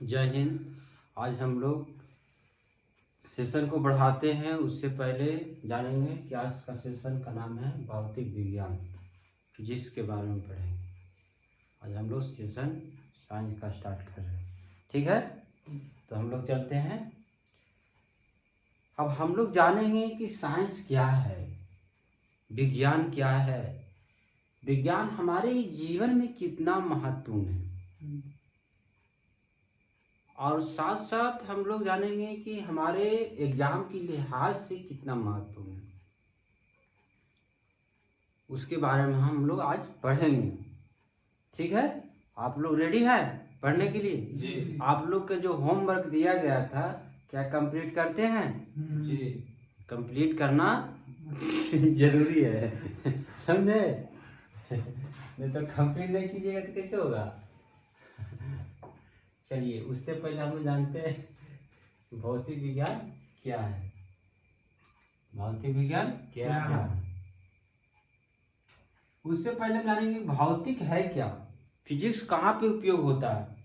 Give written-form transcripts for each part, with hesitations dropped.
जय हिंद। आज हम लोग सेशन को बढ़ाते हैं। उससे पहले जानेंगे कि आज का सेशन का नाम है भौतिक विज्ञान, फिजिक्स के बारे में पढ़ेंगे। आज हम लोग सेशन साइंस का स्टार्ट कर रहे हैं, ठीक है। तो हम लोग चलते हैं। अब हम लोग जानेंगे कि साइंस क्या है, विज्ञान क्या है, विज्ञान हमारे जीवन में कितना महत्वपूर्ण है, और साथ साथ हम लोग जानेंगे कि हमारे एग्जाम के लिहाज से कितना महत्वपूर्ण है। उसके बारे में हम लोग आज पढ़ेंगे, ठीक है। आप लोग रेडी है पढ़ने के लिए? जी। आप लोग का जो होमवर्क दिया गया था क्या कंप्लीट करते हैं? जी। कंप्लीट करना जरूरी है, समझे? नहीं तो कंप्लीट नहीं कीजिएगा तो कैसे होगा। चलिए, उससे पहले हम लोग जानते हैं भौतिक विज्ञान क्या है। भौतिक विज्ञान क्या है, उससे पहले हम जानेंगे भौतिक है क्या, फिजिक्स कहाँ पे उपयोग होता है।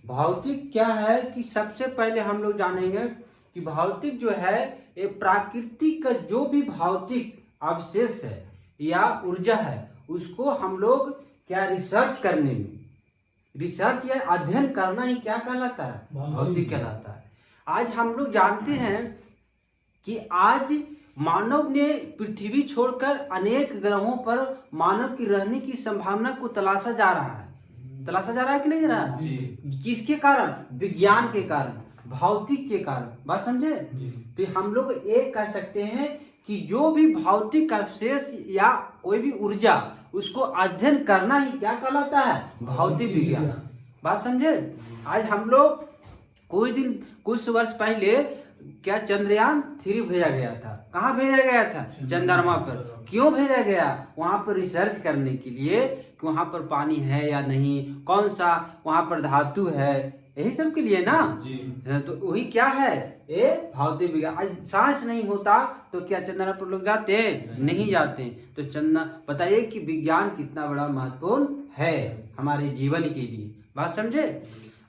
भौतिक क्या है कि सबसे पहले हम लोग जानेंगे कि भौतिक जो है ये प्रकृति का जो भी भौतिक अवशेष है या ऊर्जा है उसको हम लोग क्या रिसर्च करने में, रिसर्च या अध्ययन करना ही क्या कहलाता है? भौतिक कहलाता है। आज हम लोग जानते हैं कि आज मानव ने पृथ्वी छोड़कर अनेक ग्रहों पर मानव की रहने की संभावना को तलाशा जा रहा है। तलाशा जा रहा है कि नहीं जा रहा है? किसके कारण? विज्ञान के कारण, भौतिक के कारण। बात समझे? तो हम लोग एक कह सकते हैं कि जो भी भौतिक अवशेष या कोई भी ऊर्जा उसको अध्ययन करना ही क्या कहलाता है? भौतिक विज्ञान। बात समझे? आज हम लोग कुछ वर्ष पहले क्या चंद्रयान 3 भेजा गया था। कहाँ भेजा गया था? चंद्रमा पर। क्यों भेजा गया? वहां पर रिसर्च करने के लिए कि वहां पर पानी है या नहीं, कौन सा वहां पर धातु है, यही सब के लिए ना जी। तो वही क्या है, ये भौतिक विज्ञान। आज साइंस नहीं होता तो क्या चंद्रमा पर लोग जाते? नहीं जाते। तो चंद्रमा बताइए कि विज्ञान कितना बड़ा महत्वपूर्ण है हमारे जीवन के लिए। बात समझे?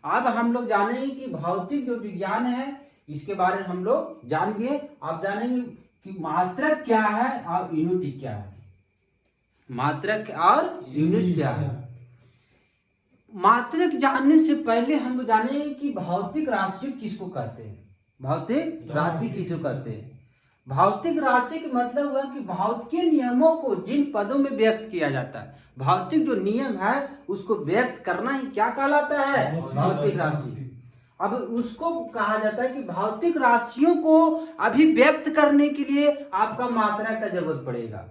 अब हम लोग जानेंगे कि भौतिक जो विज्ञान है इसके बारे में हम लोग जान गए। आप जानेंगे कि मात्रक क्या है और यूनिट क्या है। मात्रक और यूनिट क्या है। मात्रक जानने से पहले हम लोग जानेंगे कि भौतिक राशि किसको कहते हैं। भौतिक राशि किसको कहते हैं? भौतिक राशि का मतलब हुआ कि भौतिक नियमों को जिन पदों में व्यक्त किया जाता है, भौतिक जो नियम है उसको व्यक्त करना ही क्या कहलाता है? भौतिक राशि। अब उसको कहा जाता है कि भौतिक राशियों को अभिव्यक्त करने के लिए आपका मात्रक का जरूरत पड़ेगा।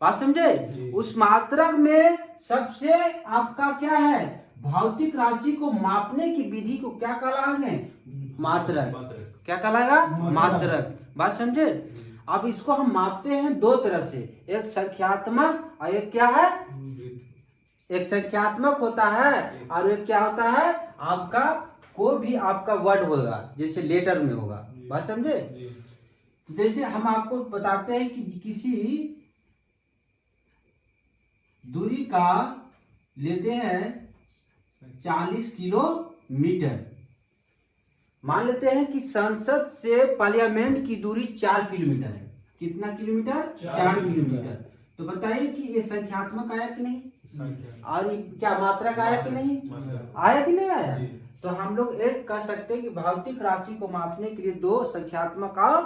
बात समझे? उस मात्रक में सबसे आपका क्या है? भौतिक राशि को मापने की विधि को क्या कहलाएंगे? मात्रक। क्या कहलाएगा? मात्रक। बात समझे? अब इसको हम मापते हैं दो तरह से, एक संख्यात्मक और एक क्या है? एक संख्यात्मक होता है और एक क्या होता है? आपका कोई भी आपका वर्ड होगा जैसे लेटर में होगा। बात समझे? जैसे हम आपको बताते हैं कि किसी दूरी का लेते हैं 40 किलोमीटर। मान लेते हैं कि संसद से पार्लियामेंट की दूरी 4 किलोमीटर है। कितना किलोमीटर? 4 किलोमीटर। तो बताइए कि ये संख्यात्मक आया कि नहीं? और क्या मात्रक आया कि नहीं? आया कि नहीं आया? तो हम लोग एक कह सकते हैं कि भौतिक राशि को मापने के लिए दो संख्यात्मक और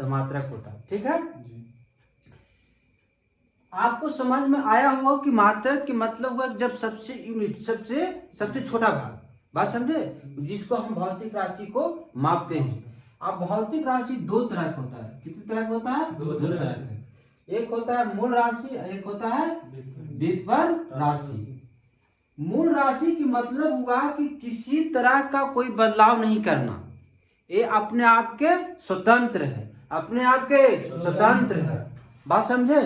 मात्रक होता है, ठीक है। आपको समझ में आया होगा कि मात्रक के मतलब हुआ जब सबसे यूनिट, सबसे छोटा भाग। बात समझे? जिसको हम भौतिक राशि को मापते हैं। अब भौतिक राशि दो तरह का होता है। कितने तरह का होता है? दो तरह का। एक होता है मूल राशि, एक होता है व्युत्पन्न राशि। मूल राशि की मतलब हुआ कि किसी तरह का कोई बदलाव नहीं करना, ये अपने आप के स्वतंत्र है, अपने आप के स्वतंत्र है। बात समझे?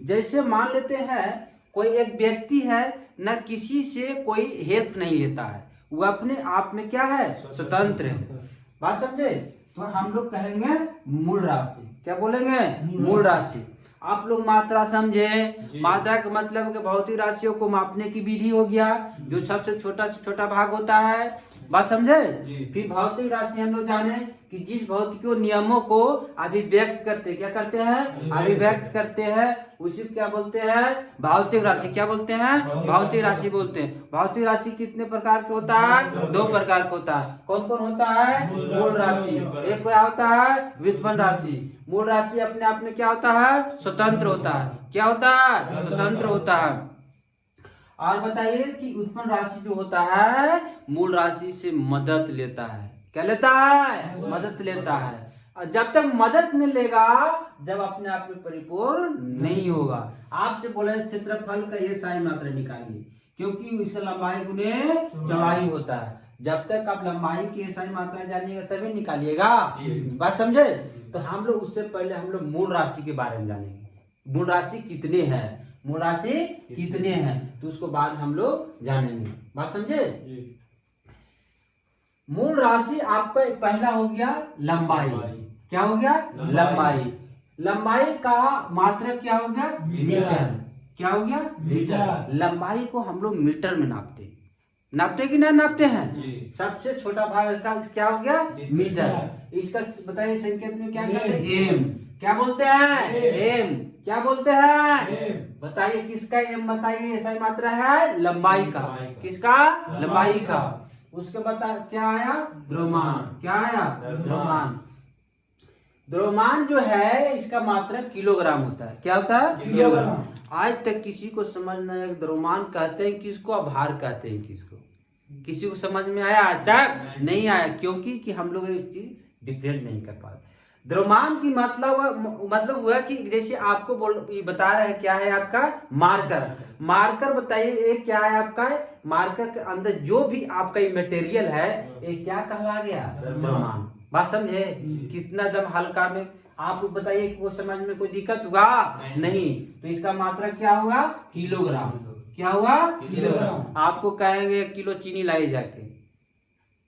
जैसे मान लेते हैं कोई एक व्यक्ति है, न किसी से कोई हेल्प नहीं लेता है, वो अपने आप में क्या है? स्वतंत्र है। बात समझे? तो हम लोग कहेंगे मूल राशि। क्या बोलेंगे? मूल राशि। आप लोग मात्रा समझे। मात्रा का मतलब कि भौतिक राशियों को मापने की विधि हो गया, जो सबसे छोटा से छोटा भाग होता है। बात समझे। फिर भौतिक राशि हम लोग जाने कि जिस भौतिक नियमों को अभिव्यक्त करते, क्या करते हैं, अभिव्यक्त करते हैं, उसी को क्या बोलते हैं, भौतिक राशि। क्या बोलते हैं, भौतिक राशि बोलते हैं। भौतिक राशि कितने प्रकार के होता है, 2 प्रकार का होता है। कौन कौन होता है, मूल राशि, एक क्या होता है, व्युत्पन्न राशि। मूल राशि अपने आप में क्या होता है, स्वतंत्र होता है। क्या होता है, स्वतंत्र होता है। और बताइए कि उत्पन्न राशि जो होता है मूल राशि से मदद लेता है। क्या लेता है, मदद लेता है। और जब तक मदद नहीं लेगा, जब अपने आप में परिपूर्ण नहीं होगा। आपसे बोले क्षेत्रफल का ये सारी मात्रा निकालिए, क्योंकि इसका लंबाई गुने चौड़ाई होता है। जब तक आप लंबाई की सारी मात्रा जानिएगा तभी निकालिएगा। बात समझे। तो हम लोग उससे पहले हम लोग मूल राशि के बारे में जानेंगे। मूल राशि कितने हैं, मूल राशि कितने हैं, तो उसको बाद हम लोग जानेंगे। बात समझे। मूल राशि आपका पहला हो गया लंबाई। क्या हो गया, लंबाई। लंबाई का मात्रक क्या हो गया, मीटर। क्या हो गया, मीटर। लंबाई को हम लोग मीटर में नापते, नापते कि नहीं नापते हैं। सबसे छोटा भाग का क्या हो गया, मीटर। इसका बताइए संकेत में क्या कहते हैं, एम। क्या बोलते हैं, एम। क्या बोलते हैं, बताइए किसका एम, बताइए सही मात्रा है लंबाई का। किसका, लंबाई का। उसके बता क्या आया, द्रव्यमान। क्या आया, द्रव्यमान। द्रव्यमान जो है इसका मात्रा किलोग्राम होता है। क्या होता है, किलोग्राम। आज तक किसी को समझ नहीं आया द्रव्यमान कहते हैं किसको और भार कहते हैं किसको। किसी को समझ में आया, आज तक नहीं आया, क्योंकि कि हम लोग एक चीज डिफरेंट नहीं कर पाते। द्रव्यमान की मतलब हुआ कि जैसे आपको बता रहे हैं क्या है आपका मार्कर। मार्कर बताइए एक क्या है आपका, मार्कर के अंदर जो भी आपका मटेरियल है ये क्या कहला गया, द्रव्यमान। बात समझे। कितना दम हल्का में आप बताइए, को समझ में कोई दिक्कत हुआ नहीं। तो इसका मात्रा क्या हुआ, किलोग्राम। क्या हुआ, किलोग्राम। आपको कहेंगे 1 किलो चीनी लाई जाके,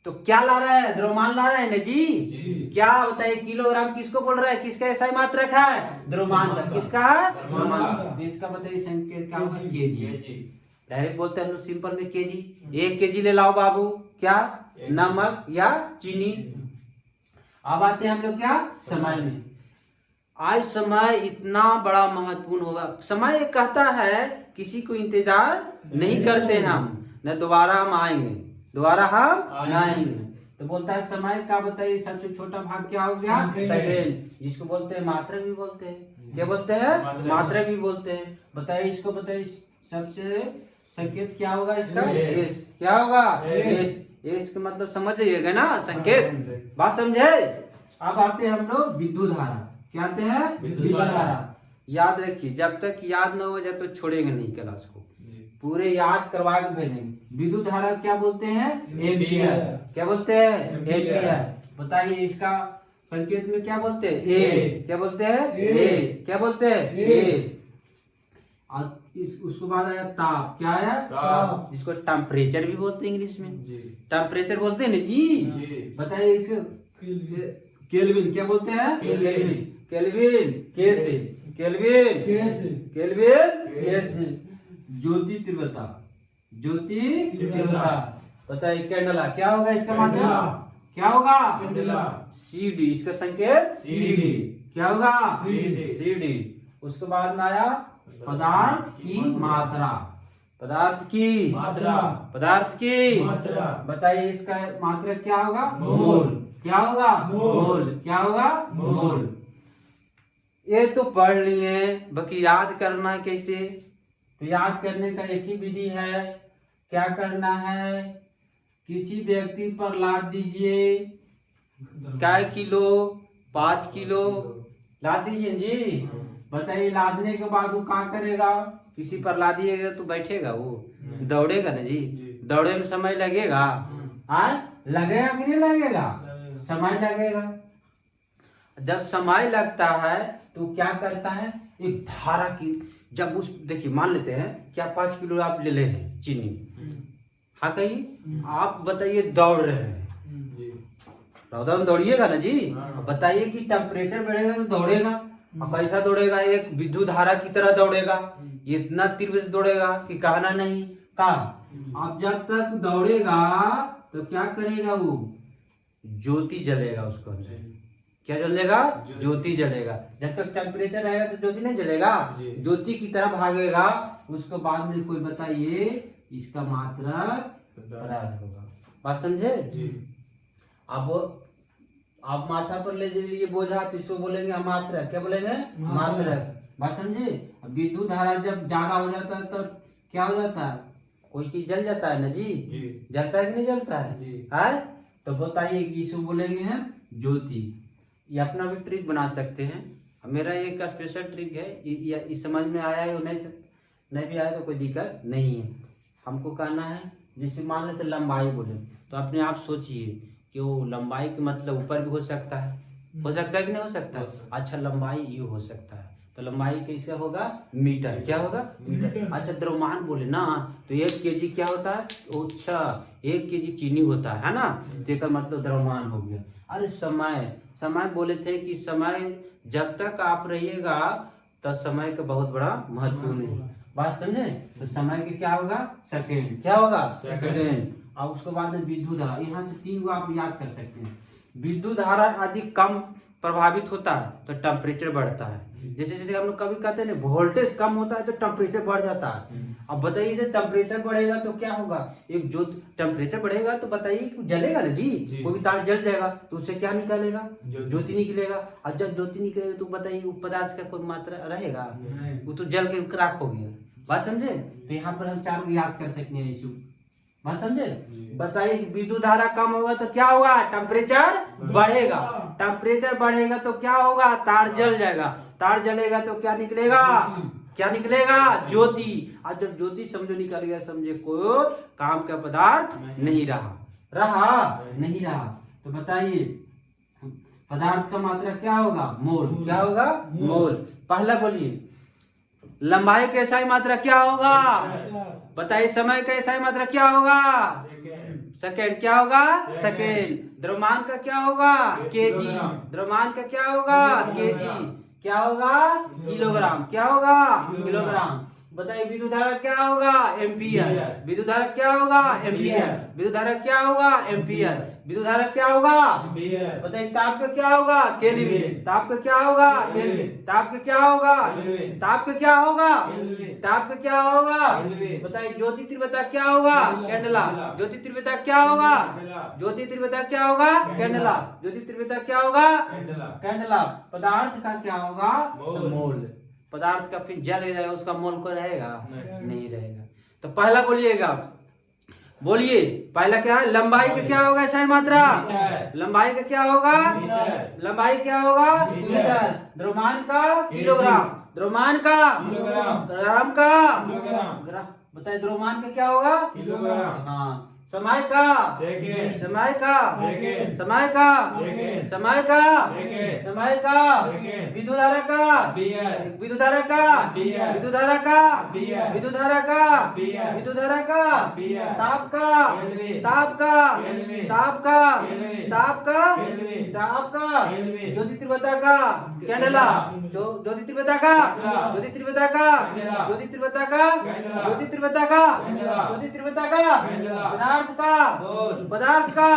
तो क्या ला रहा है, द्रव्यमान ला रहा है ना जी। क्या बताइए किलोग्राम किसको बोल रहा है, किसका ऐसा मात्रक है, द्रव्यमान का। किसका है, द्रव्यमान। इसका बताइए संकेत क्या होगा, केजी। डायरेक्ट बोलते हैं हम लोग सिंपल में केजी। 1 केजी ले लाओ बाबू, क्या, नमक या चीनी। अब आते हैं हम लोग क्या, समय में। आज समय इतना बड़ा महत्वपूर्ण होगा। समय कहता है किसी को इंतजार नहीं करते हम, न दोबारा हम आएंगे, दोबारा हम आएंगे। तो बोलता है समय का बताइए सबसे छोटा भाग क्या हो गया, सेकेंड, जिसको बोलते हैं मात्रक भी बोलते हैं। क्या बोलते हैं, मात्रक भी बोलते हैं। बताइए इसको, बताइए सबसे संकेत क्या होगा इसका, एस। क्या होगा, एस। एस का मतलब समझिएगा ना, संकेत। बात समझे। अब आते हैं हम लोग विद्युत धारा। क्या आते हैं, विद्युत धारा। याद रखिए, जब तक याद न हो जब तक छोड़ेंगे नहीं क्लास को, पूरे याद करवा के भेजेंगे। विद्युत धारा क्या बोलते हैं, एम्पियर। क्या बोलते हैं, एम्पियर। बताइए इसका संकेत में क्या बोलते हैं, ए। क्या बोलते हैं, ए। क्या बोलते हैं, ए। और उसके बाद आया ताप। क्या आया, ताप, जिसको टेम्परेचर भी बोलते हैं इंग्लिश में। टेम्परेचर बोलते हैं ना जी। बताइए इसको केल्विन। क्या बोलते हैं, केल्विन। केल्विन कैसे, केल्विन कैसे, केल्विन कैसे। ज्योति तीव्रता, ज्योति तीव्रता। बताइए कैंडला। क्या होगा इसका मात्रा, क्या होगा, कैंडला। सीडी, इसका संकेत सीडी। क्या होगा, सीडी। उसके बाद में आया पदार्थ की मात्रा। पदार्थ की मात्रा, पदार्थ की मात्रा। बताइए इसका मात्रा क्या होगा, मोल। क्या होगा, मोल। क्या होगा, मोल। ये तो पढ़ लिए, बाकी याद करना है कैसे। तो याद करने का एक ही विधि है। क्या करना है, किसी व्यक्ति पर लाद दीजिए, क्या किलो, 5 किलो लाद दीजिए जी। बताइए लादने के बाद वो क्या करेगा, किसी पर लादिएगा तो बैठेगा, वो दौड़ेगा ना जी। दौड़े में समय लगेगा, लगेगा कि नहीं लगेगा, समय लगेगा। जब समय लगता है तो क्या करता है, एक धारा की, जब उस देखिए मान लेते हैं क्या 5 किलो आप ले हैं चीनी। हाँ कहिए, आप बताइए दौड़ रहे हैं, दौड़िएगा ना जी। बताइए कि टेम्परेचर बढ़ेगा तो दौड़ेगा, और कैसा दौड़ेगा, एक विद्युत धारा की तरह दौड़ेगा, इतना तीव्र दौड़ेगा कि कहना नहीं का। अब जब तक दौड़ेगा तो क्या करेगा, वो ज्योति जलेगा उसको अंदर। क्या जलेगा, ज्योति जलेगा। जब तक टेम्परेचर रहेगा तो ज्योति नहीं जलेगा, ज्योति की तरह भागेगा। उसको बाद में कोई बताइए इसका मात्रक पदार्थ होगा। बात समझे। अब आप माथा पर ले लीजिए बोझा तो इसको बोलेंगे मात्रक। क्या बोलेंगे, मात्रक। बात समझे। विद्युत धारा जब ज्यादा हो जाता है तो क्या हो जाता है, कोई चीज जल जाता है ना जी, जलता है कि नहीं जलता है? तो बताइए कि इसको बोलेंगे हम ज्योति। ये अपना भी ट्रिक बना सकते हैं। मेरा एक स्पेशल ट्रिक है, इस समझ में आया है, नहीं भी आया तो कोई दिक्कत नहीं है। हमको कहना है जैसे मान लेते लंबाई बोले तो अपने आप सोचिए कि वो लंबाई के मतलब ऊपर भी हो सकता है, हो सकता है कि नहीं हो सकता है। अच्छा लंबाई ये हो सकता है तो लंबाई कैसे होगा, मीटर। क्या होगा, मीटर। अच्छा द्रव्यमान बोले ना तो 1 kg क्या होता है, अच्छा 1 kg चीनी होता है ना, तो इसका मतलब द्रव्यमान हो गया। अरे समय बोले थे कि समय जब तक आप रहिएगा तब समय का बहुत बड़ा महत्वपूर्ण है। बात समझे। तो समय के क्या होगा, सेकेंड। क्या होगा, सेकेंड। और उसके बाद में विद्युत धारा, यहाँ से 3 को आप याद कर सकते हैं। विद्युत धारा अधिक कम प्रभावित होता है तो टेम्परेचर बढ़ता है। जैसे जैसे हम लोग कभी कहते हैं वोल्टेज कम होता है तो टेम्परेचर बढ़ जाता है। अब बताइए जब टेम्परेचर बढ़ेगा तो क्या होगा, एक जो टेम्परेचर बढ़ेगा तो बताइए जलेगा ना जी, कोई भी तार जल जाएगा तो उससे क्या निकलेगा, ज्योति निकलेगा। और जब ज्योति निकलेगा तो बताइए वो पदार्थ का कोई मात्रा रहेगा, वो तो जल के राख हो गया। बात समझे। तो यहाँ पर हम 4 याद कर सकते हैं इशू। बात समझे। बताइए विद्युत धारा कम होगा तो क्या होगा, टेम्परेचर बढ़ेगा। टेम्परेचर बढ़ेगा तो क्या होगा, तार जल जाएगा। तार जलेगा तो क्या निकलेगा, क्या निकलेगा, ज्योति। अब जब ज्योति समझो निकल गया, समझे कोई काम का पदार्थ नहीं रहा नहीं रहा। तो बताइए पदार्थ का मात्रा क्या होगा, मोल। क्या होगा, मोल। पहला बोलिए लंबाई का SI मात्रा क्या होगा, बताइए समय का SI मात्रा क्या होगा, सेकेंड। क्या होगा, सेकेंड। द्रव्यमान का क्या होगा, केजी। द्रव्यमान का क्या होगा, केजी। क्या होगा, किलोग्राम। क्या होगा, किलोग्राम। बताइए विद्युत धारा क्या होगा, एम्पियर। विद्युत धारा क्या होगा, एम्पियर। विद्युत धारा क्या होगा, एम्पियर। विद्युत धारा क्या होगा, बताइए ताप का क्या होगा, केल्विन। ताप का क्या होगा, केल्विन। ताप का क्या होगा, ताप का क्या होगा, ताप का क्या होगा। बताइए ज्योति तीव्रता क्या होगा, कैंडला। ज्योति तीव्रता क्या होगा, ज्योति तीव्रता क्या होगा, कैंडला। ज्योति तीव्रता क्या होगा, कैंडला। पदार्थ का क्या होगा, मोल। पदार्थ का फिर जल रहेगा, उसका मोल को रहेगा नहीं रहेगा। तो पहला बोलिएगा, बोलिए पहला क्या है, लंबाई का क्या होगा SI मात्रा, लंबाई का क्या होगा, लंबाई क्या होगा, मीटर। द्रव्यमान का किलोग्राम। द्रव्यमान का ग्राम का, बताइए द्रव्यमान का क्या होगा, किलोग्राम। हाँ। समय का, समय का, समय का, समय का, समय का, विद्युत धारा का, विद्युत धारा का, विद्युत धारा का, विद्युत धारा का, विद्युत धारा का, ताप का, ताप का, ताप का, ताप का, ताप का, ज्योति तीव्रता का, कैंडला। ज्योति तीव्रता का, ज्योति तीव्रता का, ज्योति तीव्रता का, ज्योति तीव्रता का, ज्योति तीव्रता का, पदार्थ का, पदार्थ का,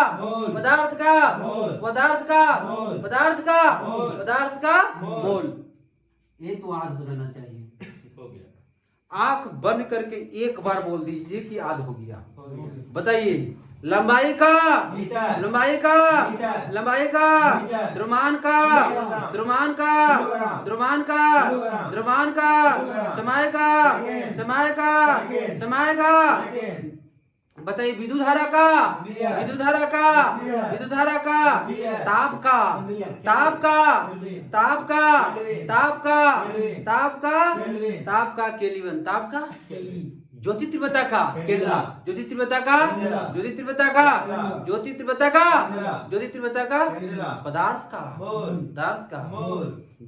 पदार्थ का, पदार्थ का, पदार्थ का, पदार्थ का मोल। ये तो याद हो जाना चाहिए। आंख बंद करके एक बार बोल दीजिए कि याद हो गया। बताइए लंबाई का, लंबाई का, लंबाई का, द्रव्यमान का, द्रव्यमान का, द्रव्यमान का, द्रव्यमान का, समय का, समय का, समय का। बताइए विद्युत धारा का, विद्युत धारा का, विद्युत धारा का, ताप का, ताप का, ताप का, ताप का, ताप का, ताप का, केल्विन। ताप का, ज्योति तीव्रता का, केंद्र। ज्योति तीव्रता का, ज्योति तीव्रता का, ज्योति तीव्रता का, ज्योति तीव्रता का, पदार्थ का, पदार्थ का।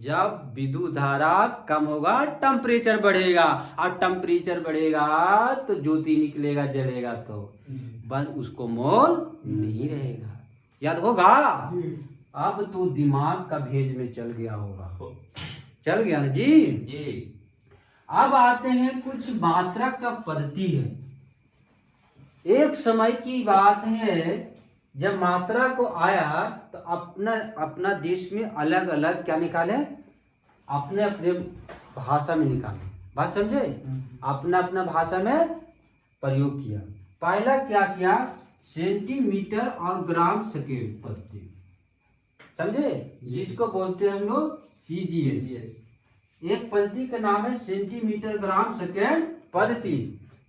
जब विद्युत धारा कम होगा टेम्परेचर बढ़ेगा, और टेम्परेचर बढ़ेगा तो ज्योति निकलेगा, जलेगा। तो बस उसको मोल नहीं रहेगा। याद होगा। अब तो दिमाग का भेज में चल गया होगा। चल गया ना जी। जी। अब आते हैं कुछ मात्रक का पद्धति है। एक समय की बात है जब मात्रा को आया तो अपना अपना देश में अलग अलग क्या निकाले, अपने अपने भाषा में निकाले। बात समझे, अपना अपना भाषा में प्रयोग किया। पहला क्या किया, सेंटीमीटर और ग्राम सेकेंड पद्धति, समझे, जिसको बोलते हैं हम लोग सीजीएस। एक पद्धति का नाम है सेंटीमीटर ग्राम सेकेंड पद्धति।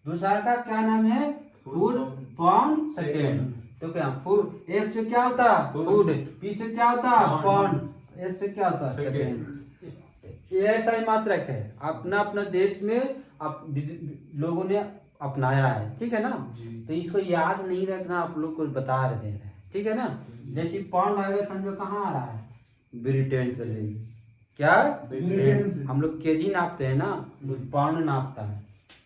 दूसरा का क्या नाम है, फुट पाउंड सेकेंड। तो क्या फुट, एफ से क्या होता है फुट, पी से क्या होता है पाउंड, एस से क्या होता है सेकेंड। ये ऐसा ही मात्रक है, अपना अपना देश में लोगों ने अपनाया है, ठीक है ना। तो इसको याद नहीं रखना, आप लोग को बता रहे हैं, ठीक है ना। जैसे पाउंड आएगा समझो कहाँ आ रहा है, ब्रिटेन से लेंगे, क्या ब्रिटेन। हम लोग केजी नापते हैं ना, पाउंड नापता है,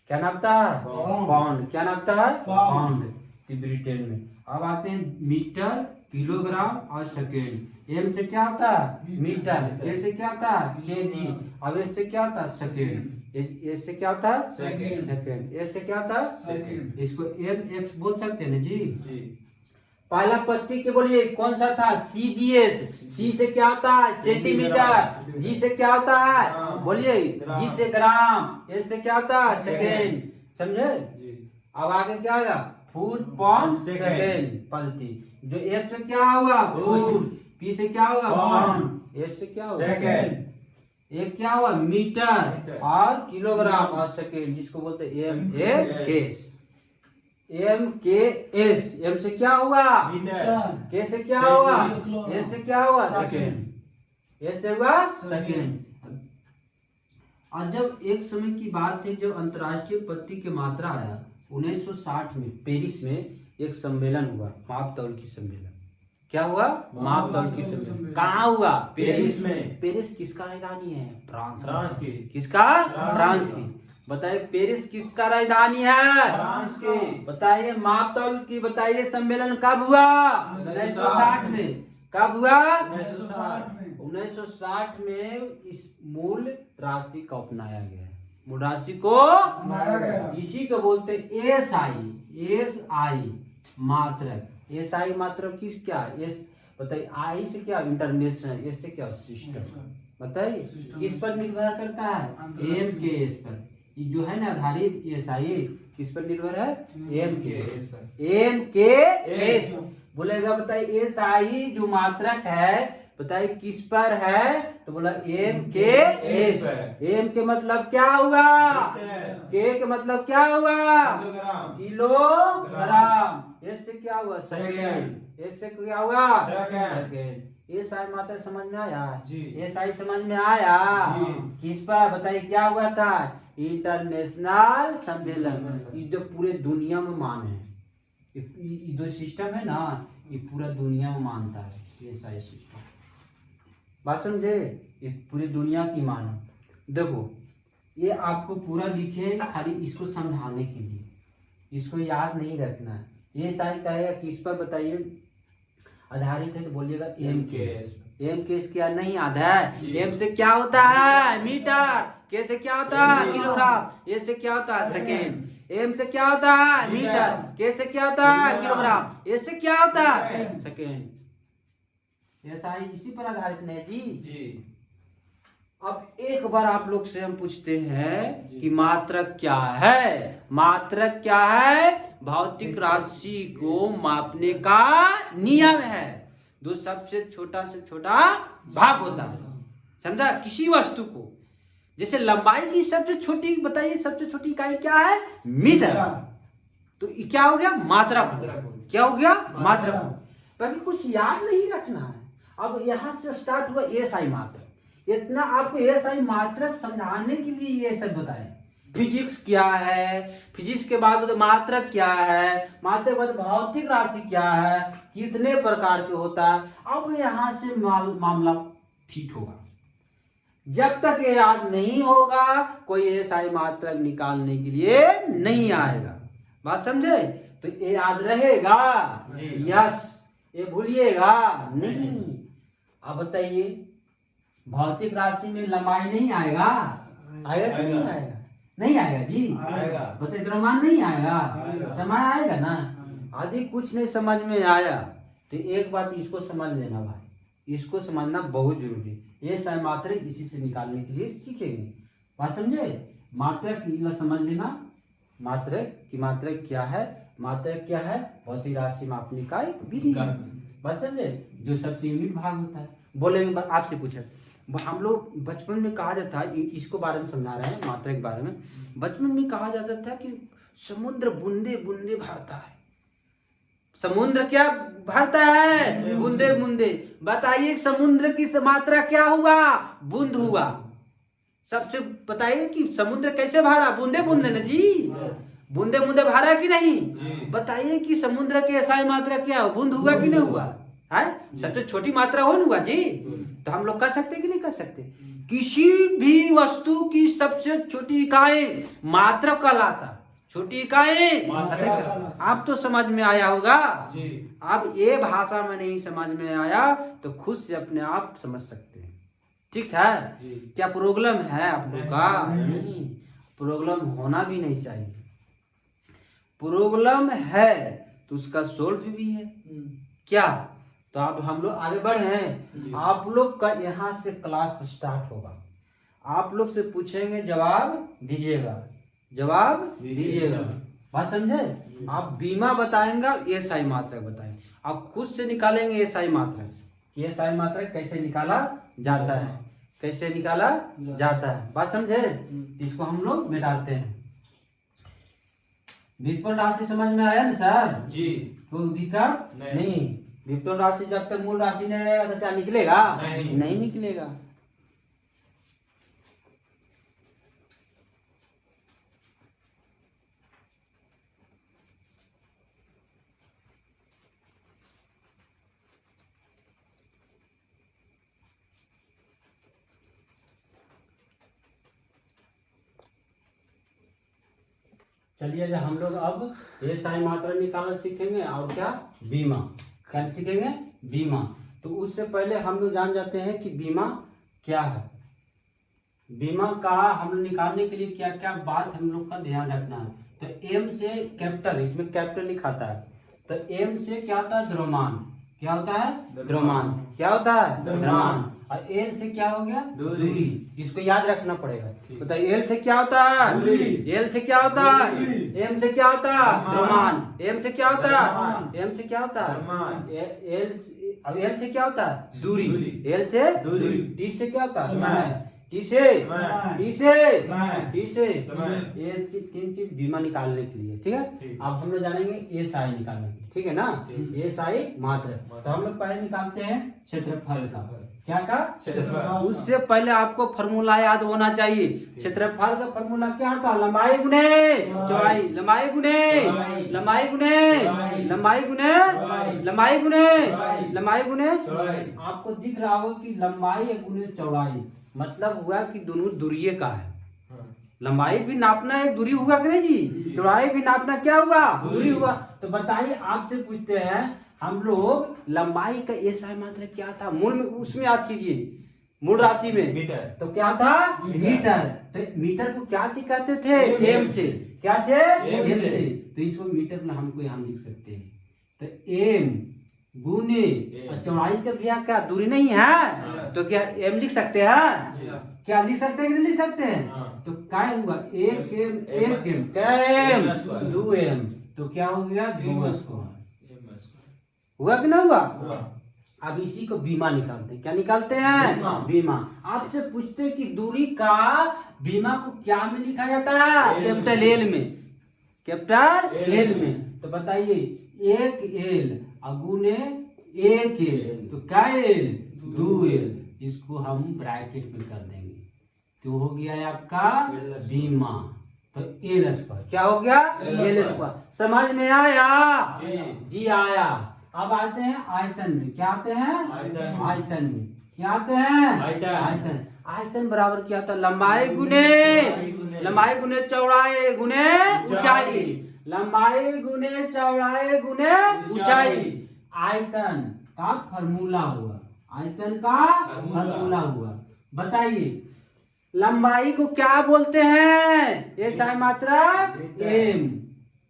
क्या नापता है पाउंड, क्या नापता है पाउंड, ब्रिटेन में। अब आते हैं मीटर, किलोग्राम और सेकेंड। एम से क्या होता है मीटर, ए से क्या होता है केजी, अब एस से क्या होता है सेकेंड, एस से क्या होता है सेकेंड, एस से क्या होता है सेकेंड। इसको एम एक्स बोल सकते हैं ना जी। पहला पद्धति के बोलिए कौन सा था, सीजीएस। सी से क्या होता है सेंटीमीटर, जी से क्या होता है बोलिए, जी से ग्राम, एस से क्या होता है सेकेंड, समझे। अब आगे क्या आएगा, फुट पाउंड सेकेंड पद्धति। जो एफ से क्या हुआ फुट, पी से क्या होगा पाउंड, एस से क्या होगा सेकेंड, एक क्या हुआ मीटर और किलोग्राम और सेकेंड, जिसको बोलते हैं एम ए एस। एम के एस, एम से क्या हुआ मीटर, के से क्या हुआ, एस से क्या हुआ सेकेंड, एस से हुआ सेकेंड। और जब एक समय की बात थी जब अंतर्राष्ट्रीय पद्धति की मात्रा आया 1960 में पेरिस में एक सम्मेलन हुआ, माप तौल की सम्मेलन। क्या हुआ, माप तौल की सम्मेलन। कहाँ हुआ, पेरिस में। पेरिस किसका राजधानी है, फ्रांस की। किसका, फ्रांस की। बताइए पेरिस किसका राजधानी है, फ्रांस की। बताइए माप तौल की, बताइए सम्मेलन कब हुआ, 1960 में। कब हुआ, 1960 में। इस मूल राशि को अपनाया गया, मूल राशि को अपनाया गया। इसी को बोलते एस आई मात्रक। एस आई मात्रक किस क्या, एस बताइए, आई से क्या इंटरनेशनल, एस से क्या सिस्टम। बताइए किस पर निर्भर करता है, एम के एस पर। ये जो है ना आधारित एस आई किस पर निर्भर है, एम के एस पर। एम के एस बोलेगा, बताइए एस आई जो मात्रक है बताइए किस पर है, तो बोला एम के एस। एम के मतलब क्या हुआ, के के मतलब क्या हुआ किलोग्राम, एस से क्या हुआ सेकेंड, एस से क्या हुआ सेकेंड। एस आई मात्रा समझ में आया जी, एस आई समझ में आया जी। किस पर बताइए क्या हुआ था, इंटरनेशनल सम्मेलन। ये जो पूरे दुनिया में मान है, ये जो सिस्टम है ना ये पूरा दुनिया में मानता है, एस आई सिस्टम। बात समझे, ये पूरी दुनिया की मान है। देखो ये आपको पूरा लिखे खाली इसको समझाने के लिए, इसको याद नहीं रखना है। ये साइड कहेगा किस पर बताइए आधारित है, तो बोलिएगा एम के एस। एम के एस क्या नहीं याद है, एम से क्या होता है मीटर, के से क्या होता है किलोग्राम, ए से क्या होता है सेकेंड। एम से क्या होता है मीटर, के से क्या होता है किलोग्राम, ए से क्या होता है सेकेंड। ऐसा ही इसी पर आधारित नहीं जी। अब एक बार आप लोग से हम पूछते हैं कि मात्रक क्या है। मात्रक क्या है, भौतिक राशि को मापने का नियम है। जो सबसे छोटा से छोटा भाग होता है, समझा, किसी वस्तु को। जैसे लंबाई की सबसे छोटी बताइए, सबसे छोटी इकाई क्या है मीटर, तो क्या हो गया मात्रक, क्या हो गया मात्रक। बाकी कुछ याद नहीं रखना है। अब यहां से स्टार्ट हुआ एस आई मात्रक, इतना आपको एस आई मात्रक समझाने के लिए ये सब बताएं। फिजिक्स क्या है, फिजिक्स के बाद मात्रक क्या है, मात्रक के बाद भौतिक राशि क्या है, कितने प्रकार के होता है। अब यहाँ से मामला ठीक होगा। जब तक ये याद नहीं होगा कोई एस आई मात्रक निकालने के लिए नहीं आएगा। बात समझे, तो ये याद रहेगा, यस, ये भूलिएगा नहीं। अब बताइए भौतिक राशि में लंबाई नहीं आएगा, आएगा कि नहीं आएगा? नहीं आएगा जी, आएगा। बताइए द्रव्यमान नहीं आएगा, समय आएगा ना। यदि कुछ नहीं समझ में आया तो एक बात इसको समझ लेना भाई, इसको समझना बहुत जरूरी है। ये सारे मात्रक इसी से निकालने के लिए सीखेंगे, बात समझे। मात्रक इला समझ लेना, मात्रक की मात्रक क्या है, मात्रक क्या है, भौतिक राशि मापने का एक विधि है, बात समझे, जो सबसे यूनिट भाग होता है। बोलेंगे आपसे पूछे, हम लोग बचपन में कहा जाता है, इसको बारे में समझा रहे हैं मात्रक के बारे में। बचपन में कहा जाता था कि समुद्र बूंदे बूंदे भरता है, समुद्र क्या भरता है, बूंदे बूंदे। बताइए समुद्र की मात्रा क्या हुआ, बूंद हुआ। सबसे बताइए कि समुद्र कैसे भरा, बूंदे बूंदे ना जी, बूंदे बूंदे भरा कि नहीं। बताइए कि समुद्र की ऐसा मात्रा क्या हो, बूंद हुआ कि नहीं हुआ है, सबसे छोटी मात्रा हो हुआ जी। तो हम लोग कर सकते कि नहीं कर सकते, किसी भी वस्तु की सबसे छोटी इकाई मात्रा कहलाता, छोटी इकाई। आप तो समझ में आया होगा। अब ये भाषा में नहीं समझ में आया तो खुद से अपने आप समझ सकते हैं, ठीक है। क्या प्रॉब्लम है आप लोग का? नहीं, प्रॉब्लम होना भी नहीं चाहिए। प्रॉब्लम है तो उसका सोल्व भी है क्या। तो अब हम लोग आगे बढ़े हैं, आप लोग का यहाँ से क्लास स्टार्ट होगा। आप लोग से पूछेंगे, जवाब दीजिएगा, जवाब दीजिएगा, बात समझे। आप बीमा बताएंगे, एसआई मात्रक बताएंगे, आप खुद से निकालेंगे एसआई मात्रक। एसआई मात्रक कैसे निकाला जाता है, कैसे निकाला जाता है, बात समझे। इसको हम लोग में डालते हैं। व्युत्पन्न राशि समझ में आया ना सर जी, कोई दिक्कत नहीं। व्युत्पन्न राशि जब तक मूल राशि नहीं आएगा तो क्या निकलेगा, नहीं निकलेगा। चलिए हम लोग अब ये सारी मात्रा निकालना सीखेंगे और क्या, बीमा क्या सीखेंगे, बीमा। तो उससे पहले हम लोग जान जाते हैं कि बीमा क्या है। बीमा का हम लोग निकालने के लिए क्या क्या बात हम लोग का ध्यान रखना है। तो एम से कैपिटल, इसमें कैपिटल लिखाता है। तो एम से क्या होता है, द्रव्यमान, क्या होता है, द्रव्यमान, क्या होता है, द्रव्यमान। और एल से क्या हो गया, दूरी, इसको याद रखना पड़ेगा। बताइए एल से क्या होता है, एल से क्या होता है, एम से क्या होता है, द्रव्यमान, एम से क्या होता है, एम से क्या होता है, एल, अब एल से क्या होता है, दूरी, एल से दूरी, टी से क्या होता है, समय, टी से ये तीन चीज बीमा निकालने के लिए, ठीक है। अब हम लोग जानेंगे एस आई निकालने के लिए, ठीक है ना। एस आई मात्रा, तो हम लोग पहले निकालते हैं क्षेत्रफल का, क्या का क्षेत्रफल। उससे पहले आपको फॉर्मूला याद होना चाहिए। क्षेत्रफल का फॉर्मूला क्या होता है, लंबाई गुने चौड़ाई, लंबाई गुने लंबाई गुने लंबाई गुने लंबाई गुने लंबाई गुने। आपको दिख रहा होगा कि लंबाई गुने चौड़ाई मतलब हुआ कि दोनों दूरिये का है। लंबाई भी नापना है, दूरी हुआ कि नहीं जी, चौड़ाई भी नापना क्या हुआ, दूरी हुआ। तो बताइए आपसे पूछते हैं हम लोग, लंबाई का एसआई मात्रा क्या था, मूल में उसमें याद कीजिए, मूल राशि में मीटर, तो क्या था, मीटर। तो मीटर को क्या से कहते थे, एम से, क्या से, एम से। तो इसको मीटर में हमको यहाँ लिख सकते हैं। तो एम गुने चौड़ाई का क्या क्या दूरी नहीं है, तो क्या एम लिख सकते हैं, क्या लिख सकते हैं कि नहीं लिख सकते हैं। तो क्या हुआ, एक एम क्या एम, 2 एम, तो क्या हो गया, 2 स्क्वायर, हुआ कि नहीं हुआ। अब इसी को बीमा निकालते हैं, क्या निकालते हैं, बीमा। आपसे पूछते हैं कि दूरी का बीमा को क्या में लिखा जाता है, कैपिटल एल में, कैपिटल एल में। तो बताइए एक एल अगुने एक एल, तो क्या एल, 2 एल, इसको हम ब्रैकेट में कर देंगे, तो हो गया है आपका बीमा। तो एल स्क्वायर क्या हो गया, एल स्क्वायर। समझ में आया जी, आया। अब आते हैं आयतन में, क्या आते हैं, आयतन में क्या आते हैं, आयतन। आयतन बराबर क्या था, लंबाई गुने चौड़ाई गुने ऊंचाई, लंबाई गुने चौड़ाई गुने ऊंचाई। आयतन का फॉर्मूला हुआ, आयतन का फॉर्मूला हुआ। बताइए लंबाई को क्या बोलते हैं? SI मात्रा एम।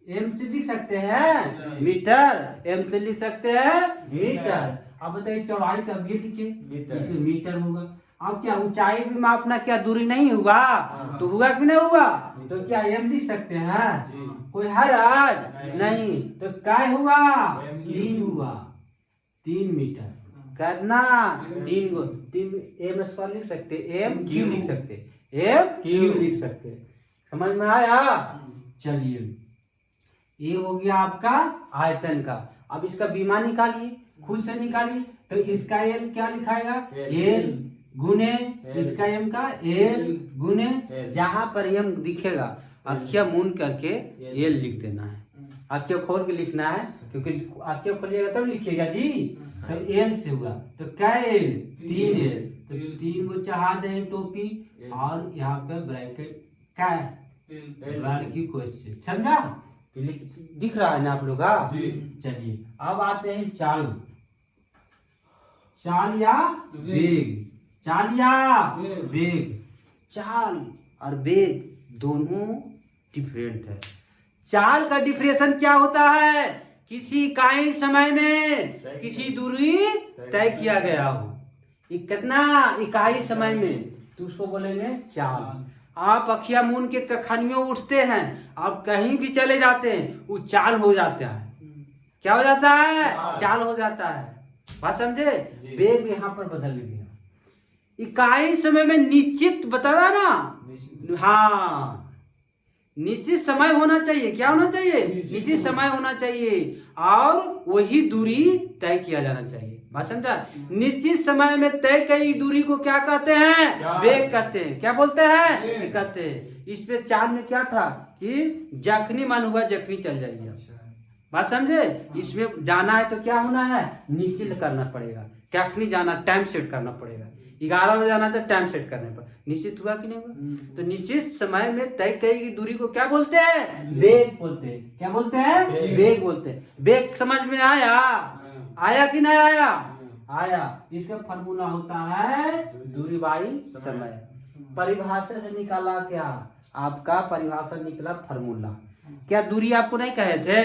एम से लिख सकते हैं मीटर, एम से लिख सकते हैं मीटर। अब बताइए चौड़ाई का भी लिखिए, इसमें मीटर होगा। अब क्या ऊंचाई भी मापना, क्या दूरी नहीं हुआ? तो हुआ कि नहीं हुआ? तो क्या एम लिख सकते हैं? कोई हरज नहीं। तो क्या हुआ? 3 हुआ, 3 मीटर। कितना? 3 गो 3 एम स्क्वायर लिख सकते, एम क्यू लिख सकते, एम क्यू लिख सकते। समझ में आया? चलिए ये हो गया आपका आयतन का। अब इसका बीमा निकालिए, खुद से निकालिए। तो इसका एल क्या लिखाएगा? एल गुने इसका एम का एल गुने, जहां पर एम दिखेगा अखिया मून करके एल लिख देना है। अखिया खोल के लिखना है, क्योंकि अखिया खोलिएगा तब लिखिएगा जी। तो एल से हुआ तो क्या एल? 3 एल। तो 3 को चढ़ा दें टोपी, और यहाँ पे ब्रैकेट क्या है? लड़की क्वेश्चन। समझा? दिख रहा है ना आप लोग? चलिए अब आते हैं चाल। चाल या वेग, चाल या वेग। चाल और वेग दोनों डिफरेंट है। चाल का डिफरेंशन क्या होता है? किसी इकाई समय में किसी दूरी तय किया गया हो। कितना इकाई समय में, तो उसको बोलेंगे चाल। आप अखिया मून के कखनियों उठते हैं, आप कहीं भी चले जाते हैं, वो चाल हो जाता है। क्या हो जाता है? चाल हो जाता है। बात समझे? वेग यहाँ पर बदल गया। इकाई समय में निश्चित बताया ना, हाँ निश्चित समय होना चाहिए। क्या होना चाहिए? निश्चित समय होना चाहिए, और वही दूरी तय किया जाना चाहिए। बात समझा? निश्चित समय में तय कई दूरी को क्या कहते हैं? वेग कहते हैं। क्या बोलते हैं? कहते हैं। इस पे चाल में क्या था कि जखनी मन हुआ जखनी चल जाइए। बात समझे? इसमें जाना है तो क्या होना है? निश्चित करना पड़ेगा। कखनी जाना, टाइम सेट करना पड़ेगा। 11 बजे जाना तो टाइम सेट करने पर निश्चित हुआ कि नहीं हुआ? तो निश्चित समय में तय की दूरी को क्या बोलते हैं? वेग बोलते हैं। क्या बोलते हैं? वेग बोलते हैं। वेग समझ में आया? आया कि नहीं आया? आया। इसका फॉर्मूला होता है दूरी बाई समय। परिभाषा से निकाला क्या? आपका परिभाषा निकला फॉर्मूला। क्या दूरी आपको नहीं कहे थे?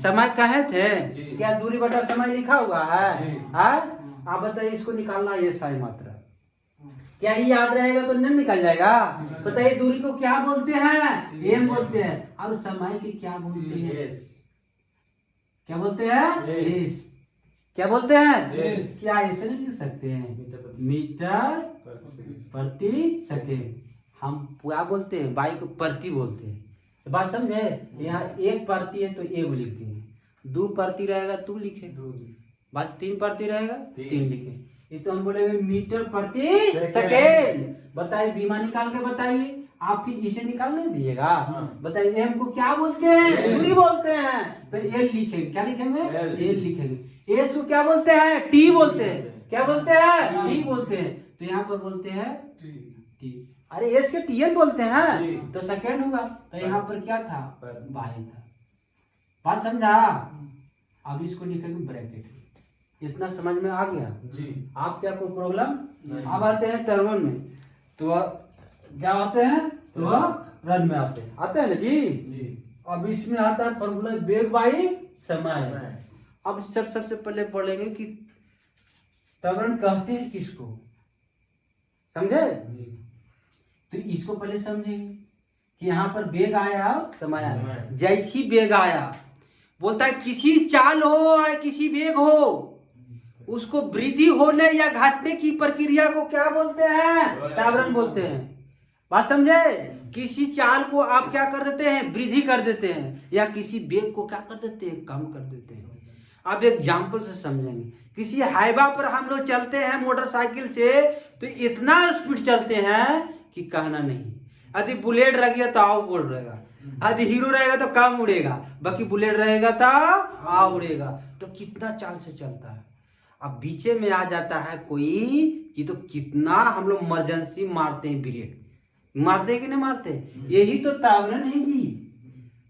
समय कहे थे? क्या दूरी बटा समय लिखा हुआ है? आप बताइए इसको निकालना, ये SI मात्रा। क्या ही याद रहेगा तो नहीं निकल जाएगा? बताइए दूरी को क्या बोलते हैं? एम बोलते हैं। और समय की क्या बोलते हैं? क्या बोलते हैं? एस। क्या बोलते हैं? क्या ऐसे नहीं लिख सकते हैं? मीटर प्रति सेकेंड। हम क्या बोलते हैं? बाई को प्रति बोलते हैं। तो बात समझे? यहाँ 1 प्रति है तो 1 लिख देंगे, 2 प्रति रहेगा 2 लिखे, बस 3 प्रति रहेगा 3 लिखे। ये तो हम बोलेंगे मीटर प्रति सेकेंड। बताइए बीमा निकाल के बताइए। आप ही इसे निकाल नहीं दीजिएगा। बताइए एम को क्या बोलते हैं? दूरी बोलते हैं। तो एल लिखेंगे। क्या लिखेंगे? एल लिखेंगे। एस को क्या बोलते हैं? टी बोलते हैं। क्या बोलते हैं? टी बोलते हैं। तो यहाँ पर बोलते हैं टी। अरे एस के टीएन बोलते हैं तो सेकेंड होगा। तो यहाँ पर क्या था? बाई था। बात समझा? अब इसको लिखेंगे ब्रैकेट। इतना समझ में आ गया जी? आप क्या कोई प्रॉब्लम? अब आते हैं टर्बन में। तो क्या आते हैं? तो रन में आते हैं ना जी? अब इसमें आता है फॉर्मूला वेग बाई समय। अब सबसे पहले पढ़ेंगे कि टर्बन कहते हैं किसको। समझे? तो इसको पहले समझेंगे कि यहाँ पर वेग आया, समय आया। जैसी वेग आया, बोलता है किसी चाल हो या किसी वेग हो, उसको वृद्धि होने या घटने की प्रक्रिया को क्या बोलते हैं? त्वरण बोलते हैं। बात समझे? किसी चाल को आप क्या कर देते हैं? वृद्धि कर देते हैं, या किसी वेग को क्या कर देते हैं? कम कर देते हैं। अब एग्जाम्पल से समझेंगे। किसी हाईवा पर हम लोग चलते हैं मोटरसाइकिल से, तो इतना स्पीड चलते हैं कि कहना नहीं। यदि बुलेट रहेगा तो आओ बोल रहेगा, यदि हीरो रहेगा तो कम उड़ेगा, बाकी बुलेट रहेगा तो आ उड़ेगा। तो कितना चाल से चलता है। अब बीचे में आ जाता है कोई कि तो कितना हम लोग इमरजेंसी मारते हैं, ब्रेक मारते कि नहीं मारते? यही तो टावरन है जी।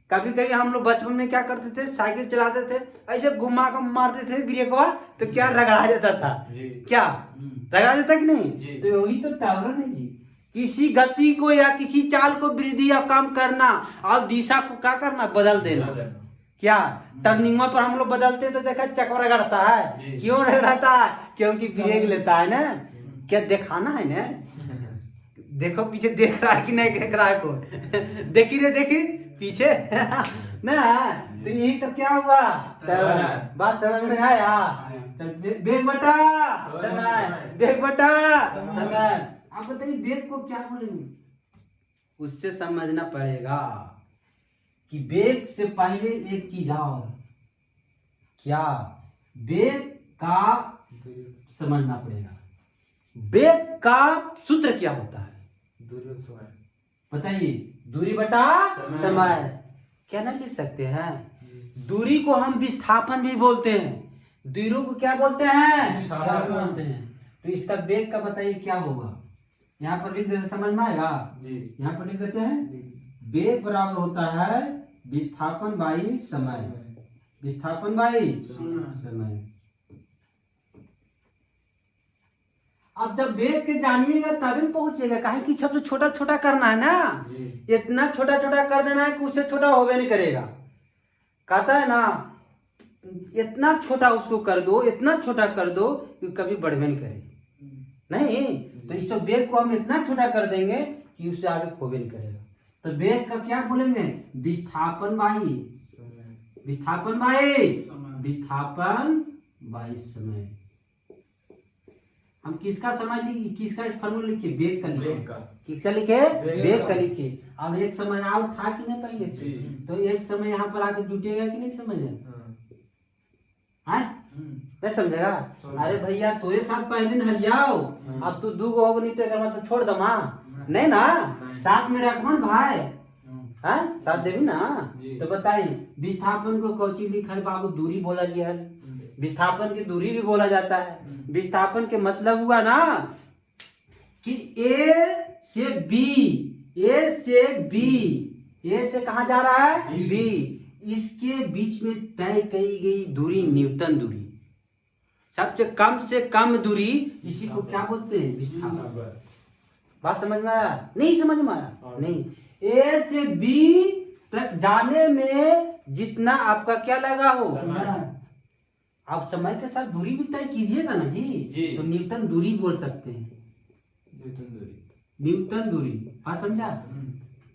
कभी कभी हम लोग बचपन में क्या करते थे, साइकिल चलाते थे, ऐसे घुमा कर मारते थे ब्रेकवा, तो क्या रगड़ा जाता था क्या, रगड़ा जाता कि नहीं। तो वही तो टर्न है जी, किसी गति को या किसी चाल को वृद्धि या कम करना और दिशा को क्या करना, बदल देना। क्या टर्निंग पर हम लोग बदलते तो देखा चक्कर रगड़ता है, क्यों रगड़ता है, क्योंकि ब्रेक लेता है ना। क्या दिखाना है ना, देखो पीछे देख रहा है कि नहीं देख रहा है को देखी रे देखी पीछे ना। तो यही तो क्या हुआ, तो बात समझ में आया। बेग बटा समय, बेग बटा समय। आप बताइए बेग को क्या बोलेंगे, उससे समझना पड़ेगा कि बेग से पहले एक चीज और, क्या बेग का समझना पड़ेगा। बेग का सूत्र क्या होता है, बताइए, दूरी बटा समय। क्या ना लिख सकते हैं, दूरी को हम विस्थापन भी बोलते हैं, दूरी को क्या बोलते हैं, विस्थापन बोलते हैं। तो इसका बेग का बताइए क्या होगा, यहाँ पर लिख देते, समझ में आएगा। यहाँ पर लिख देते हैं, बेग बराबर होता है विस्थापन बाई समय, विस्थापन बाई समय। अब जब बेग के जानिएगा तभी पहुंचेगा, काहे कि सबसे छोटा छोटा करना है ना, इतना छोटा छोटा कर देना है कि उससे छोटा होवे नहीं करेगा। कहता है ना, इतना छोटा उसको कर दो, इतना छोटा कर दो कि कभी बढ़वे नहीं करे, नहीं। तो इस बेग को हम इतना छोटा कर देंगे कि उससे आगे खोवे नहीं करेगा। तो बेग का क्या बोलेंगे, विस्थापन बाई, विस्थापन बाई, विस्थापन बाई समय। हम किसका समय लिखिए, किसका फॉर्मूला लिखिए, बेग का लिखे, किसका लिखे, बेग का लिखे। अब एक समय और था कि नहीं पहले से, तो एक समय यहाँ पर आके जुटेगा कि नहीं, समझे नहीं समझेगा। अरे भैया तोरे साथ पहले न हलियाओ, अब तू दू गो नहीं तो मतलब छोड़ दमा, नहीं ना, साथ में रखमन भाई, हाँ साथ देवी ना। तो बताइए विस्थापन को कौची लिखा है बाबू, दूरी बोला लिया है, विस्थापन की दूरी भी बोला जाता है। विस्थापन के मतलब हुआ ना कि ए से बी, ए से बी, ए से कहा जा रहा है बी, इसके बीच में तय की गई दूरी न्यूटन दूरी, सबसे कम से कम दूरी, इसी को क्या बोलते हैं, विस्थापन। बात समझ में आया, नहीं समझ में आया, नहीं। ए से बी तक जाने में जितना आपका क्या लगा हो, आप समय के साथ दूरी भी तय कीजिएगा ना जी, तो न्यूटन दूरी बोल सकते हैं, न्यूटन दूरी। हाँ समझा,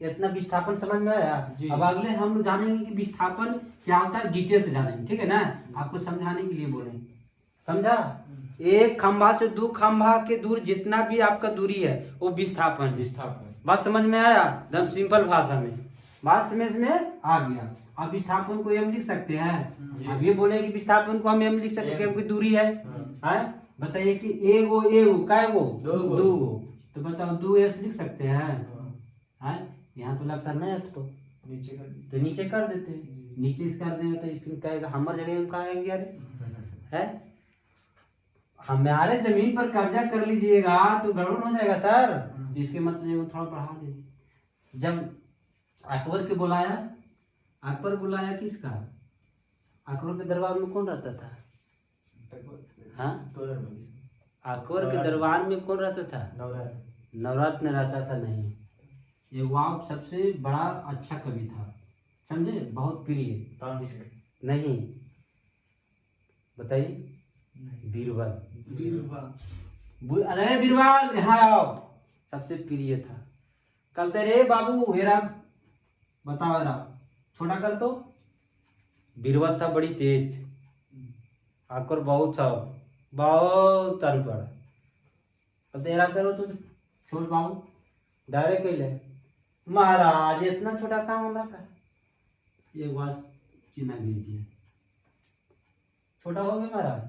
इतना विस्थापन समझ में आया। अब अगले हम लोग जानेंगे कि विस्थापन क्या होता है, डिटेल से जानेंगे, ठीक है ना, आपको समझाने के लिए बोले, समझा। एक खंभा से दो खंभा के दूर जितना भी आपका दूरी है वो विस्थापन, विस्थापन। बात समझ में आया, एकदम सिंपल भाषा में, बात समझ में आ गया। आप विस्थापन को एम लिख सकते हैं, अब ये बोले कि विस्थापन को हम एम लिख सकते हैं क्योंकि दूरी है। बताइए कि ए गो काय गो, दो गो, तो बताओ 2s लिख सकते हैं। यहाँ तो लगता नहीं, तो नीचे कर देते, नीचे कर देंगे तो फिर कहेगा हमारे जगह में कहेंगे, अरे है हमारे जमीन पर कब्जा कर लीजिएगा तो गड़बड़ हो जाएगा सर। इसके मतलब थोड़ा बढ़ा दे। जब अकबर के बुलाया, अकबर बुलाया किसका, अकबर के दरबार में कौन रहता था, हाँ अकबर के दरबार में कौन रहता था, नवरत्न में रहता था। नहीं, ये वाव सबसे बड़ा अच्छा कवि था, समझे, बहुत प्रिय। नहीं बताइए, बीरबल, अरे बीरबल यहाँ आओ, सबसे प्रिय था। कहते रे बाबू हेरा बताओ, हेरा छोटा कर तो। बीरबल था बड़ी तेज, अकबर बहुत था, बहुत अनपढ़। कहते हेरा करो तो छोड़ बाबू, डायरेक्ट ले महाराज इतना छोटा काम हमरा का, एक बार चिन्ह दीजिए, छोटा हो गया महाराज।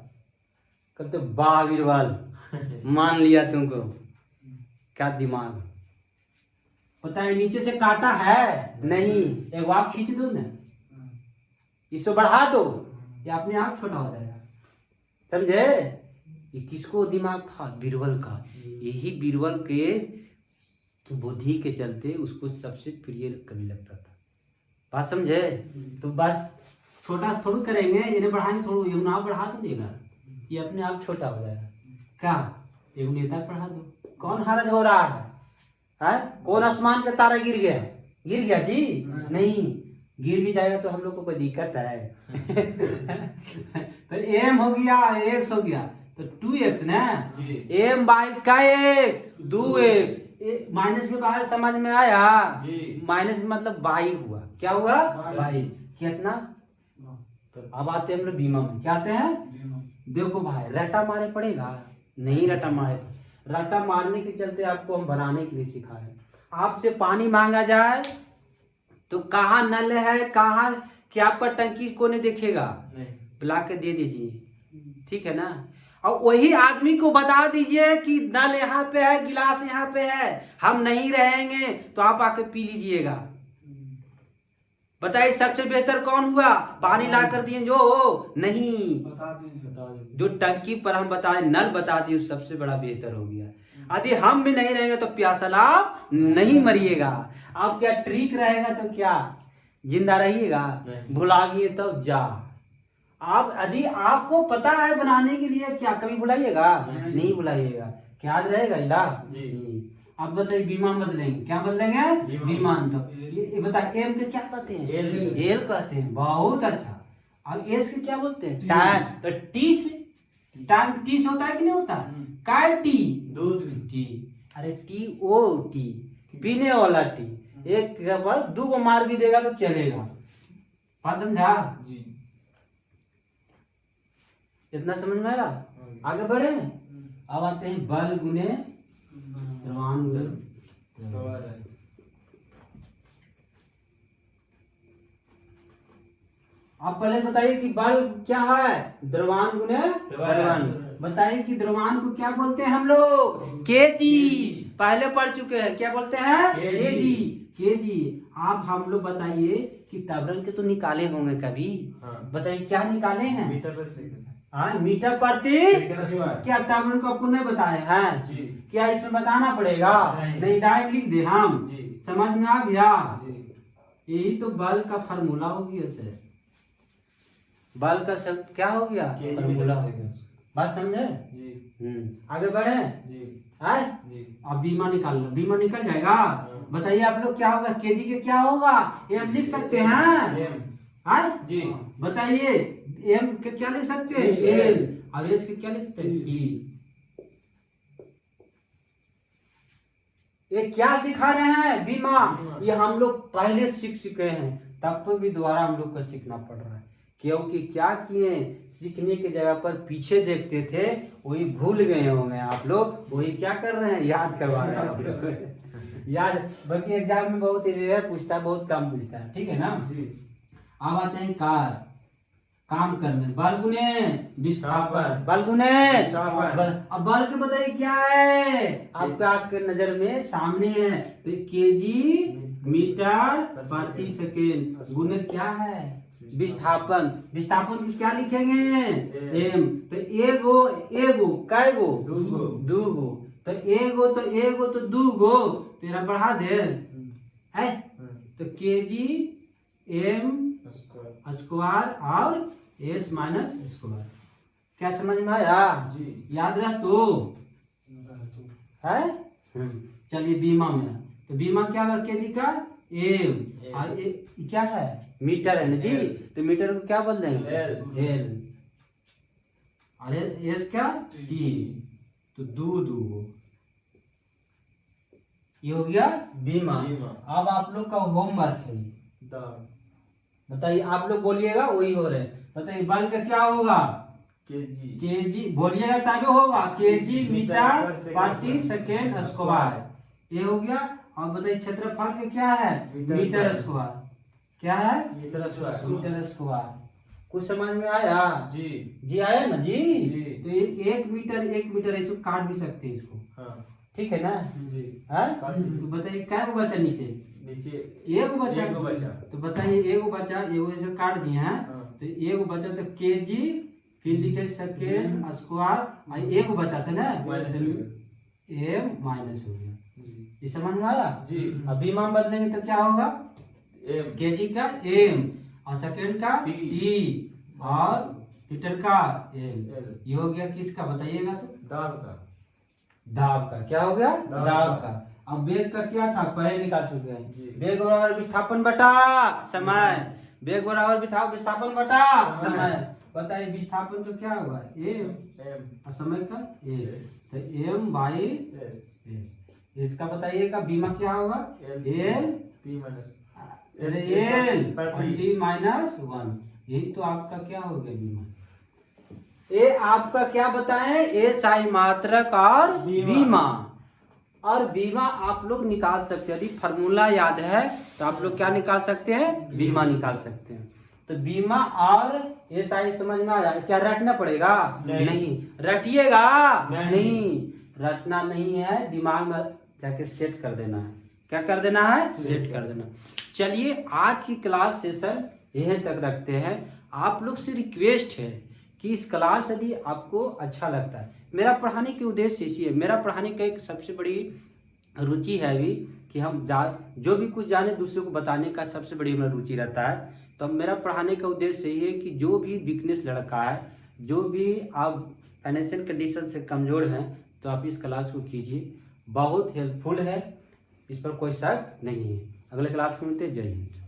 कहते वाह बीरबल, मान लिया तुमको, क्या दिमाग। पता है नीचे से काटा है नहीं, एक बार खींच दो ना, इसको बढ़ा दो, ये अपने आप छोटा हो जाएगा, समझे। ये किसको दिमाग था, बीरबल का। यही बीरबल के बुद्धि के चलते उसको सबसे प्रिय कवि लगता था। बात समझे? तो बस छोटा थोड़ा करेंगे, इन्हें बढ़ाएंगे थोड़ा, ये ना बढ़ा दो देगा, ये अपने आप छोटा हो जाएगा। क्या ये तक बढ़ा दो, कौन हरज हो रहा है? कौन आसमान पे तारा गिर गया? गिर गया जी? नहीं, गिर भी जाएगा तो हम लोग को कोई दिक्कत है? तो m हो गया, x हो गया, तो 2x ना, m बाई का x 2x, माइनस के बाहर समझ में आया? माइनस मतलब बाई हुआ, क्या हुआ? बाई। कितना? अब आते हैं हम लोग बीमा में, क्या आते हैं? देखो भाई, रटा मारे पड़ेगा नहीं, रटा मारे, रटा मारने के चलते आपको हम बनाने के लिए सिखा रहे हैं। आपसे पानी मांगा जाए तो कहाँ नल है, कहाँ क्या आपका टंकी को नहीं देखेगा, बुला के दे दीजिए, ठीक है ना? और वही आदमी को बता दीजिए कि नल यहाँ पे है, गिलास यहाँ पे है, हम नहीं रहेंगे तो आप आके पी लीजिएगा। बताइए सबसे बेहतर कौन हुआ? पानी ला कर दिए जो हो? नहीं, जो टंकी पर हम बताए, नल बता दिए, सबसे बड़ा बेहतर हो गया। यदि हम भी नहीं रहेंगे तो प्यासा आप नहीं मरिएगा। आप क्या ट्रिक रहेगा तो क्या जिंदा रहिएगा? भुला गए तो जा। आप यदि आपको पता है बनाने के लिए, क्या कभी भुलाइएगा? नहीं भुलाइएगा। क्या याद रहेगा इलाज? अब बताइए बीमा बदलेंगे, क्या बदलेंगे? विमान। तो ये बताइए एम के क्या कहते हैं? एल कहते हैं, बहुत अच्छा। अब एस के क्या बोलते हैं? टाइम। तो टी से टाइम टी से होता है कि नहीं होता? काय टी? दूध टी। अरे टी ओ टी, पीने वाला टी। एक पर दो को मार भी देगा तो चलेगा। बात समझा? इतना समझ में आया? आगे बढ़े। अब आते हैं बल गुने द्रव्यमान। आप पहले बताइए कि बल क्या है? द्रव्यमान गुने द्रव्यमान। बताइए कि द्रव्यमान को क्या बोलते हैं हम लोग? केजी। पहले पढ़ चुके हैं, क्या बोलते हैं? केजी। केजी। आप हम लोग बताइए कि त्वरण के तो निकाले होंगे कभी? बताइए क्या निकाले हैं? मीटर पर सेकंड। मीटर प्रति क्या त्वरण को आपको नहीं बताए हैं? क्या इसमें बताना पड़ेगा? नहीं, डायरेक्ट लिख दे हम। समझ में आ गया? यही तो बल का फार्मूला हो गया सर। बल का सब क्या हो गया? फार्मूला हो गया। बात समझे? आगे बढ़े। अब बीमा निकालना, बीमा निकल जाएगा। बताइए आप लोग क्या होगा? केजी के क्या होगा? एम लिख सकते हैं? बताइए एम के क्या लिख सकते हैं? एल। और एस के क्या लिख सकते हैं? टी। ये क्या सिखा रहे हैं? बीमा। ये हम लोग पहले सीख चुके हैं, तब पर भी दोबारा हम लोग को सीखना पड़ रहा है, क्योंकि क्या किए, सीखने की जगह पर पीछे देखते थे, वही भूल गए होंगे आप लोग, वही क्या कर रहे हैं? याद करवा रहे हैं आप लोग। याद, बाकी एग्जाम में बहुत ही रेयर पूछता है, बहुत कम पूछता है, ठीक है ना? अब आते हैं कार काम करने। बल गुने विस्थापन। बल गुने अब बल के बताइए क्या है? आपका आपके नजर में सामने है, तो केजी मीटर प्रति सेकेंड गुने क्या है? विस्थापन। विस्थापन की क्या लिखेंगे? एम। तो एगो एगो काय गो? दो गो। तो एगो तो एगो तो दो गो, तेरा बढ़ा दे है, तो केजी एम स्क्वायर और एस माइनस स्क्वायर। क्या समझ में आया? याद रह तो है। चलिए बीमा में, तो बीमा क्या होगा? केजी का एम, और क्या है? मीटर है ना जी, तो मीटर को क्या बोल देंगे? एल। और एस क्या? टी। तो दो ये हो गया बीमा। अब आप लोग का होमवर्क है, बताइए आप लोग बोलिएगा, वही हो रहे। बताइए बल का क्या होगा? केजी बोलिएगा तभी होगा। केजी मीटर प्रति सेकेंड स्क्वायर, ये हो गया। और बताइए क्षेत्रफल का क्या है? Metre square. क्या है? Metre square. कुछ समझ में आया? जी आया ना जी? तो ये 1 मीटर ऐसे काट भी सकते हैं इसको, ठीक है ना? तो बताइए क्या को बचा? नीचे एगो बचा। तो बताइए एगो बचा, एगो ऐसे काट दिए हैं, तो एगो बचा, तो केजी फिर लिखे सेकेंड स्क्वायर, और एगो बचा था ना, एम माइनस हो गया। ये समझ में आया? अब बीमा बदलेंगे तो क्या होगा? एम, केजी का एम, और सेकंड का टी, टी, और लीटर का एल। एल, ये हो गया किसका बताइएगा तो? दाब का, दाब का। क्या हो गया? दाब दाब का। का। अब वेग का क्या था, पहले निकाल चुके हैं। जी। वेग बराबर विस्थापन बटा समय। वेग बराबर विस्थापन बटा समय। बताइए विस्थापन का क्या होगा? एम, एम, और समय का एल। एस, तो एम बाई एस, एस। इसका बताइएगा बीमा क्या होगा? एल, एल, टी माइनस, अरे एल पर और टी। T minus one. यही तो आपका क्या हो गया बीमा। ये आपका क्या बताएं? एसआई मात्रक और बीमा। और बीमा आप लोग निकाल सकते हैं, यदि फार्मूला याद है तो आप लोग क्या निकाल सकते हैं? बीमा निकाल सकते हैं। तो बीमा और एसआई समझ में आया? क्या रटना पड़ेगा? नहीं। रटिएगा नहीं, रटना नहीं है, दिमाग में जाके सेट कर देना है। क्या कर देना है? सेट कर देना। चलिए आज की क्लास सेशन यहीं तक रखते हैं। आप लोग से रिक्वेस्ट है कि इस क्लास यदि आपको अच्छा लगता है, मेरा पढ़ाने के उद्देश्य इसी है। मेरा पढ़ाने का एक सबसे बड़ी रुचि है अभी कि हम जो भी कुछ जाने दूसरे को बताने का सबसे बड़ी हमारा रुचि रहता है। तो मेरा पढ़ाने का उद्देश्य यही है कि जो भी वीकनेस लड़का है, जो भी आप फाइनेंशियल कंडीशन से कमज़ोर हैं, तो आप इस क्लास को कीजिए। बहुत हेल्पफुल है, इस पर कोई शक नहीं है। अगले क्लास में मिलते हैं। जय हिंद।